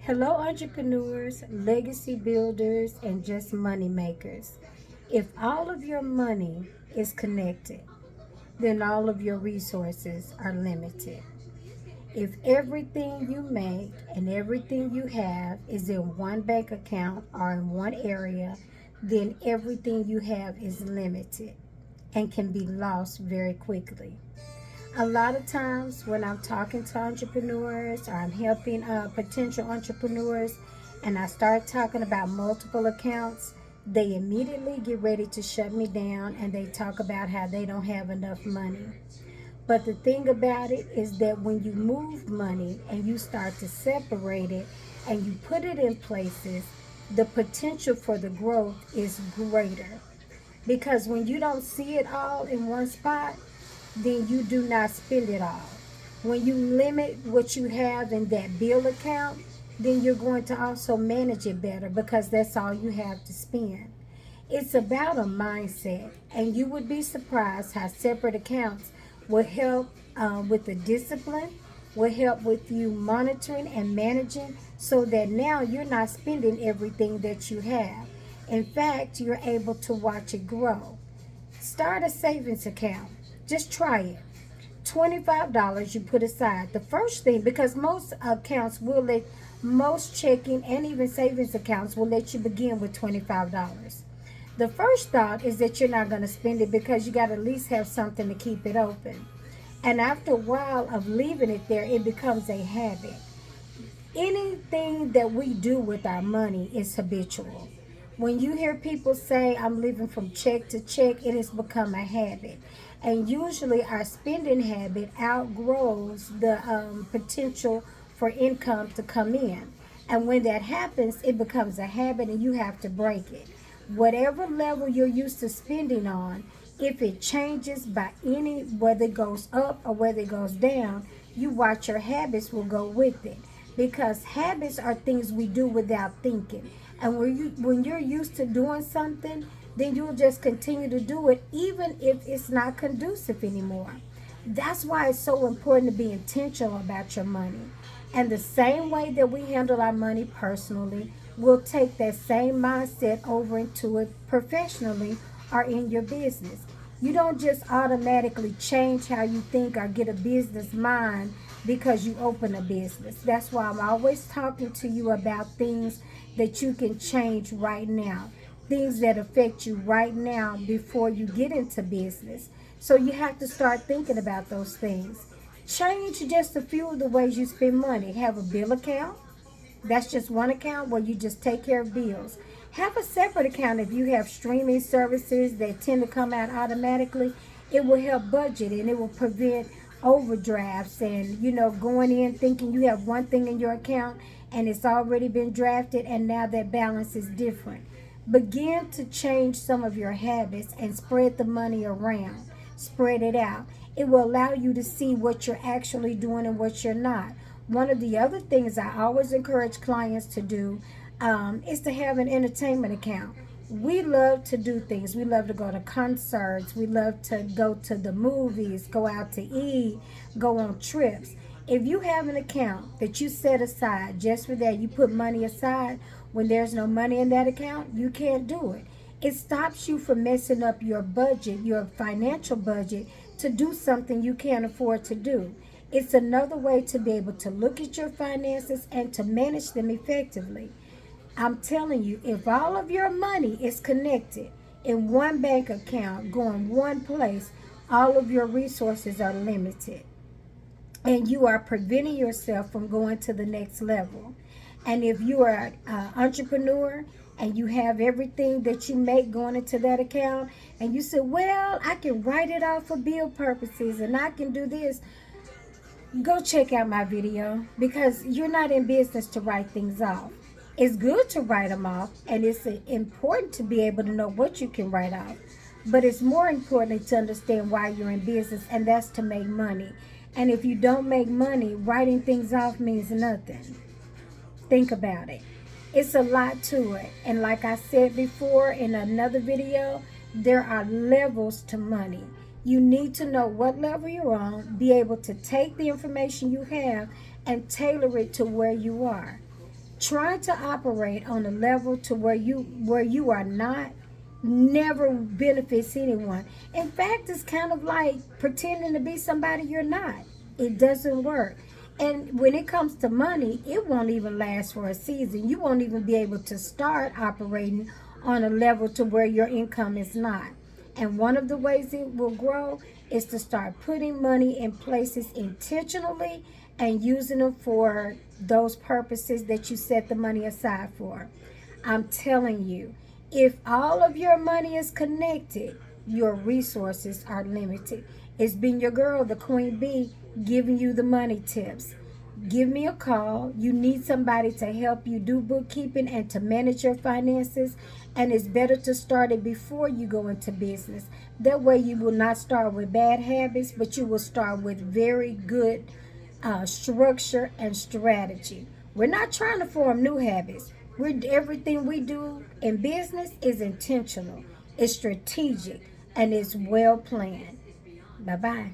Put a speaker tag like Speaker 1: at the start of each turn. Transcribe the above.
Speaker 1: Hello, entrepreneurs, legacy builders, and just money makers. If all of your money is connected, then all of your resources are limited. If everything you make and everything you have is in one bank account or in one area, then everything you have is limited and can be lost very quickly. A lot of times when I'm talking to entrepreneurs or I'm helping potential entrepreneurs and I start talking about multiple accounts, they immediately get ready to shut me down and they talk about how they don't have enough money. But the thing about it is that when you move money and you start to separate it and you put it in places, the potential for the growth is greater. Because when you don't see it all in one spot, then you do not spend it all. When you limit what you have in that bill account, then you're going to also manage it better because that's all you have to spend. It's about a mindset, and you would be surprised how separate accounts will help with the discipline, will help with you monitoring and managing so that now you're not spending everything that you have. In fact, you're able to watch it grow. Start a savings account. Just try it. $25 you put aside. The first thing, because most accounts will let, most checking and even savings accounts will let you begin with $25. The first thought is that you're not going to spend it because you got to at least have something to keep it open. And after a while of leaving it there, it becomes a habit. Anything that we do with our money is habitual. When you hear people say, I'm living from check to check, it has become a habit. And usually our spending habit outgrows the potential for income to come in. And when that happens, it becomes a habit and you have to break it. Whatever level you're used to spending on, if it changes by any, whether it goes up or whether it goes down, you watch your habits will go with it. Because habits are things we do without thinking. And when you're used to doing something, then you'll just continue to do it even if it's not conducive anymore. That's why it's so important to be intentional about your money. And the same way that we handle our money personally, we'll take that same mindset over into it professionally or in your business. You don't just automatically change how you think or get a business mind because you open a business. That's why I'm always talking to you about things that you can change right now, things that affect you right now before you get into business. So you have to start thinking about those things. Change just a few of the ways you spend money. Have a bill account. That's just one account where you just take care of bills. Have a separate account if you have streaming services that tend to come out automatically. It will help budget and it will prevent overdrafts and going in thinking you have one thing in your account and it's already been drafted and now that balance is different. Begin to change some of your habits and spread the money around. Spread it out. It will allow you to see what you're actually doing and what you're not. One of the other things I always encourage clients to do is to have an entertainment account. We love to do things. We love to go to concerts. We love to go to the movies, go out to eat, go on trips. If you have an account that you set aside just for that, you put money aside, when there's no money in that account, you can't do it. It stops you from messing up your budget, your financial budget, to do something you can't afford to do. It's another way to be able to look at your finances and to manage them effectively. I'm telling you, if all of your money is connected in one bank account, going one place, all of your resources are limited. And you are preventing yourself from going to the next level. And if you are an entrepreneur and you have everything that you make going into that account, and you say, well, I can write it off for bill purposes and I can do this, go check out my video because you're not in business to write things off. It's good to write them off and it's important to be able to know what you can write off. But it's more important to understand why you're in business, and that's to make money. And if you don't make money, writing things off means nothing. Think about it. It's a lot to it. And like I said before in another video, there are levels to money. You need to know what level you're on, be able to take the information you have and tailor it to where you are. Trying to operate on a level to where you are not never benefits anyone. In fact, it's kind of like pretending to be somebody you're not. It doesn't work. And when it comes to money, it won't even last for a season. You won't even be able to start operating on a level to where your income is not. And one of the ways it will grow is to start putting money in places intentionally and using them for those purposes that you set the money aside for. I'm telling you, if all of your money is connected, your resources are limited. It's been your girl, the Queen Bee, giving you the money tips. Give me a call. You need somebody to help you do bookkeeping and to manage your finances. And it's better to start it before you go into business. That way, you will not start with bad habits, but you will start with very good structure and strategy. We're not trying to form new habits. Everything we do in business is intentional, it's strategic, and it's well planned. Bye bye.